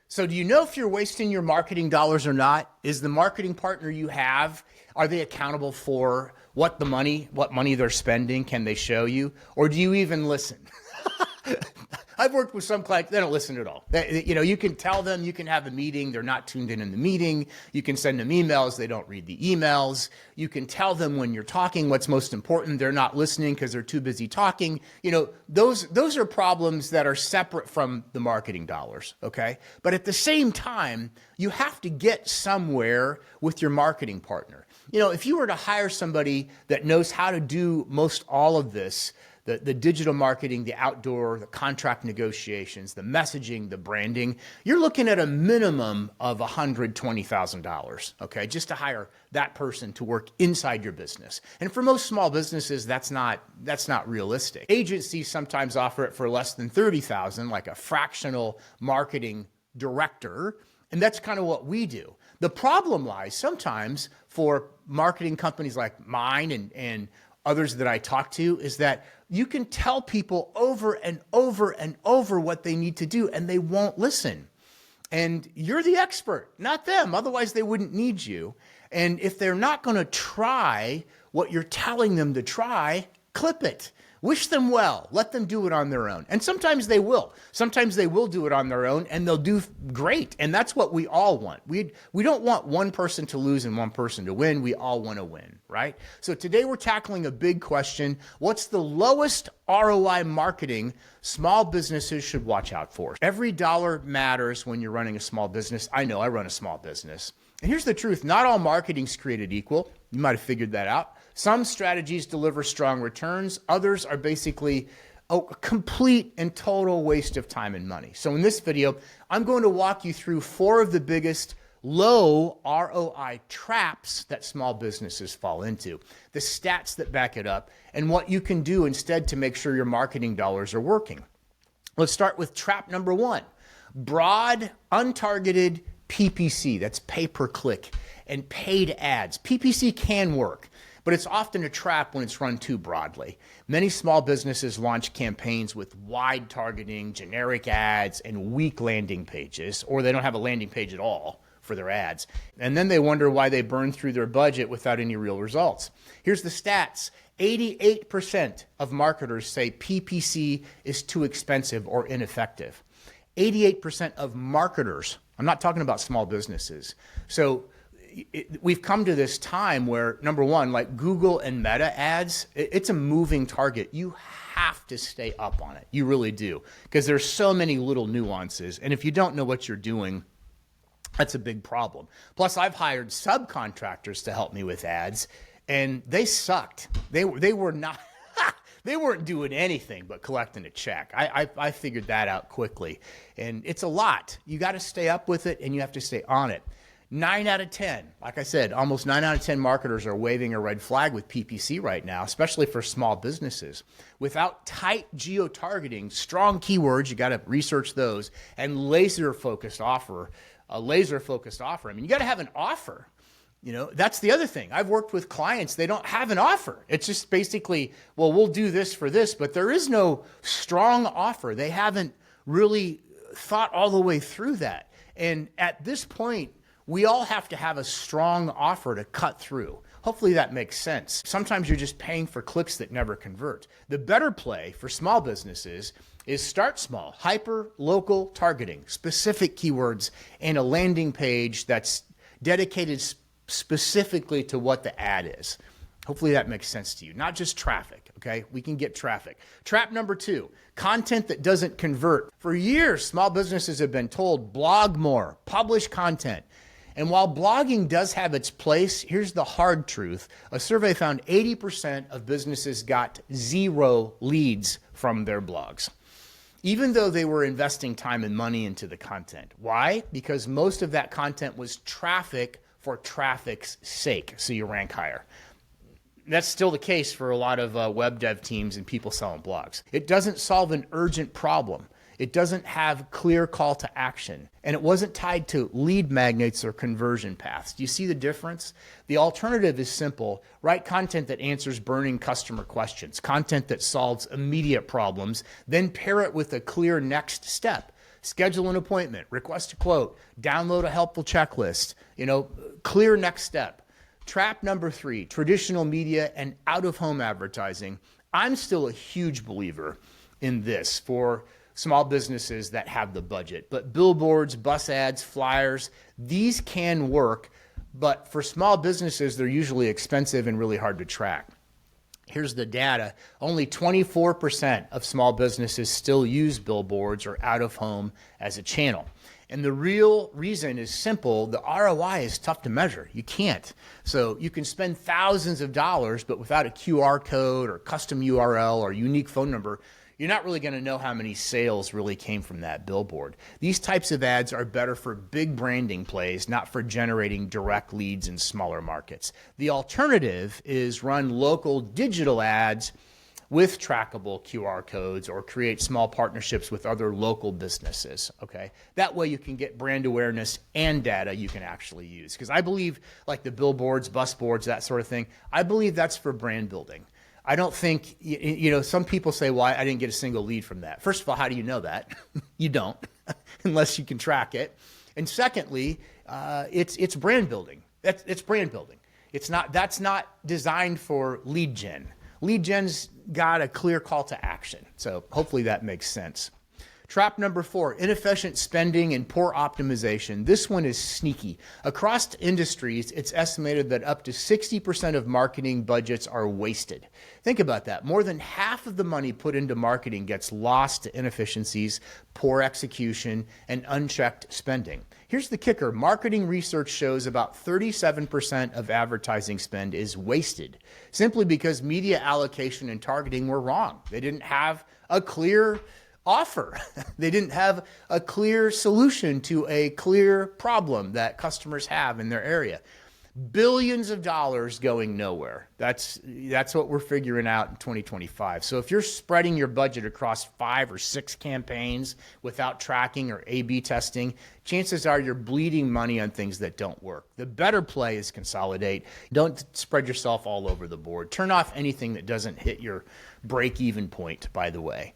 So do you know if you're wasting your marketing dollars or not? Is the marketing partner you have, are they accountable for what money they're spending? Can they show you? Or do you even listen? I've worked with some clients, they don't listen at all. You can tell them, you can have a meeting, they're not tuned in the meeting. You can send them emails, they don't read the emails. You can tell them when you're talking what's most important, they're not listening because they're too busy talking. Those are problems that are separate from the marketing dollars, okay? But at the same time, you have to get somewhere with your marketing partner. If you were to hire somebody that knows how to do most all of this, the digital marketing, the outdoor, the contract negotiations, the messaging, the branding, you're looking at a minimum of $120,000, okay, just to hire that person to work inside your business. And for most small businesses, that's not realistic. Agencies sometimes offer it for less than $30,000, like a fractional marketing director, and that's kind of what we do. The problem lies sometimes for marketing companies like mine and others that I talk to is that you can tell people over and over and over what they need to do and they won't listen. And you're the expert, not them. Otherwise, they wouldn't need you. And if they're not going to try what you're telling them to try, clip it. Wish them well. Let them do it on their own. And sometimes they will. Sometimes they will do it on their own and they'll do great. And that's what we all want. We don't want one person to lose and one person to win. We all want to win, right? So today we're tackling a big question. What's the lowest ROI marketing small businesses should watch out for? Every dollar matters when you're running a small business. I know I run a small business. And here's the truth. Not all marketing's created equal. You might have figured that out. Some strategies deliver strong returns. Others are basically a complete and total waste of time and money. So in this video, I'm going to walk you through 4 of the biggest low ROI traps that small businesses fall into, the stats that back it up, and what you can do instead to make sure your marketing dollars are working. Let's start with trap number 1, broad, untargeted PPC, that's pay-per-click, and paid ads. PPC can work, but it's often a trap when it's run too broadly. Many small businesses launch campaigns with wide targeting, generic ads, and weak landing pages, or they don't have a landing page at all for their ads. And then they wonder why they burn through their budget without any real results. Here's the stats. 88% of marketers say PPC is too expensive or ineffective. 88% of marketers. I'm not talking about small businesses. So we've come to this time where, number one, like Google and Meta ads, it's a moving target. You have to stay up on it. You really do. Because there's so many little nuances. And if you don't know what you're doing, that's a big problem. Plus, I've hired subcontractors to help me with ads, and they sucked. They were not... They weren't doing anything but collecting a check. I figured that out quickly. And it's a lot. You got to stay up with it and you have to stay on it. 9 out of 10, like I said, almost 9 out of 10 marketers are waving a red flag with PPC right now, especially for small businesses. Without tight geo-targeting, strong keywords, you got to research those, and laser-focused offer. I mean, you got to have an offer. That's the other thing. I've worked with clients, they don't have an offer. It's just basically, well, we'll do this for this, but there is no strong offer. They haven't really thought all the way through that. And at this point, we all have to have a strong offer to cut through. Hopefully that makes sense. Sometimes you're just paying for clicks that never convert. The better play for small businesses is start small, hyper local targeting, specific keywords, and a landing page that's dedicated specifically to what the ad is. Hopefully that makes sense to you. Not just traffic, okay? We can get traffic. Trap number 2, content that doesn't convert. For years, small businesses have been told, blog more, publish content. And while blogging does have its place, here's the hard truth. A survey found 80% of businesses got 0 leads from their blogs, even though they were investing time and money into the content. Why? Because most of that content was traffic for traffic's sake, so you rank higher. That's still the case for a lot of web dev teams and people selling blogs. It doesn't solve an urgent problem. It doesn't have clear call to action, and it wasn't tied to lead magnets or conversion paths. Do you see the difference? The alternative is simple. Write content that answers burning customer questions, content that solves immediate problems, then pair it with a clear next step. schedule an appointment, request a quote, download a helpful checklist, clear next step. Trap number 3, traditional media and out-of-home advertising. I'm still a huge believer in this for small businesses that have the budget. But billboards, bus ads, flyers, these can work. But for small businesses, they're usually expensive and really hard to track. Here's the data. Only 24% of small businesses still use billboards or out-of-home as a channel. And the real reason is simple. The ROI is tough to measure. You can't. So you can spend thousands of dollars, but without a QR code or custom URL or unique phone number, you're not really going to know how many sales really came from that billboard. These types of ads are better for big branding plays, not for generating direct leads in smaller markets. The alternative is run local digital ads with trackable QR codes or create small partnerships with other local businesses, okay? That way you can get brand awareness and data you can actually use. Because I believe like the billboards, bus boards, that sort of thing, I believe that's for brand building. I don't think, some people say, well, I didn't get a single lead from that. First of all, how do you know that? You don't, unless you can track it. And secondly, it's brand building. It's brand building. That's not designed for lead gen. Lead gen's got a clear call to action. So hopefully that makes sense. Trap number 4, inefficient spending and poor optimization. This one is sneaky. Across industries, it's estimated that up to 60% of marketing budgets are wasted. Think about that. More than half of the money put into marketing gets lost to inefficiencies, poor execution, and unchecked spending. Here's the kicker. Marketing research shows about 37% of advertising spend is wasted simply because media allocation and targeting were wrong. They didn't have a clear offer. They didn't have a clear solution to a clear problem that customers have in their area. Billions of dollars going nowhere. That's what we're figuring out in 2025. So if you're spreading your budget across 5 or 6 campaigns without tracking or A/B testing, chances are you're bleeding money on things that don't work. The better play is consolidate. Don't spread yourself all over the board. Turn off anything that doesn't hit your break-even point, by the way.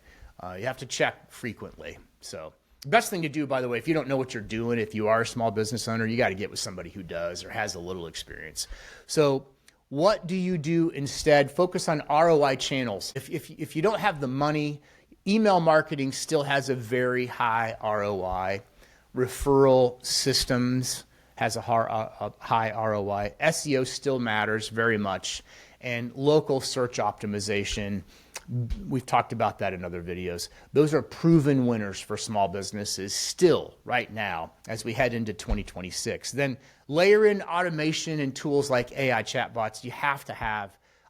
You have to check frequently. So the best thing to do, by the way, if you don't know what you're doing, if you are a small business owner, you got to get with somebody who does or has a little experience. So what do you do instead? Focus on ROI channels. If you don't have the money, email marketing still has a very high ROI. Referral systems has a high ROI. SEO still matters very much. And local search optimization, we've talked about that in other videos. Those are proven winners for small businesses still right now as we head into 2026. Then layer in automation and tools like AI chatbots.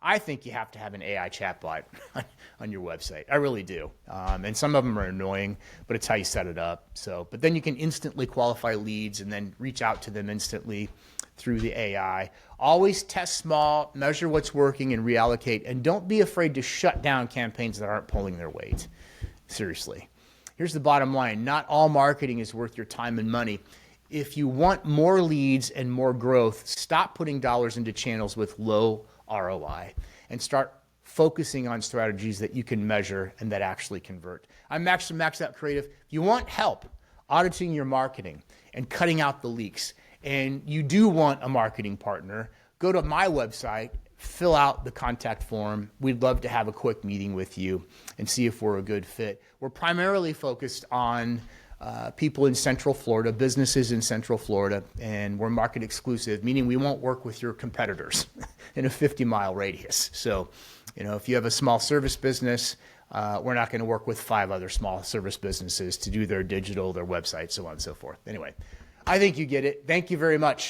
I think you have to have an AI chatbot on your website. I really do. And some of them are annoying, but it's how you set it up. But then you can instantly qualify leads and then reach out to them instantly through the AI. Always test small, measure what's working, and reallocate. And don't be afraid to shut down campaigns that aren't pulling their weight. Seriously. Here's the bottom line. Not all marketing is worth your time and money. If you want more leads and more growth, stop putting dollars into channels with low ROI and start focusing on strategies that you can measure and that actually convert. I'm Max from Max Out Creative. If you want help auditing your marketing and cutting out the leaks, and you do want a marketing partner, go to my website, fill out the contact form. We'd love to have a quick meeting with you and see if we're a good fit. We're primarily focused on people in Central Florida, businesses in Central Florida, and we're market exclusive, meaning we won't work with your competitors in a 50-mile radius. So, if you have a small service business, we're not going to work with 5 other small service businesses to do their digital, their website, so on and so forth. Anyway, I think you get it. Thank you very much.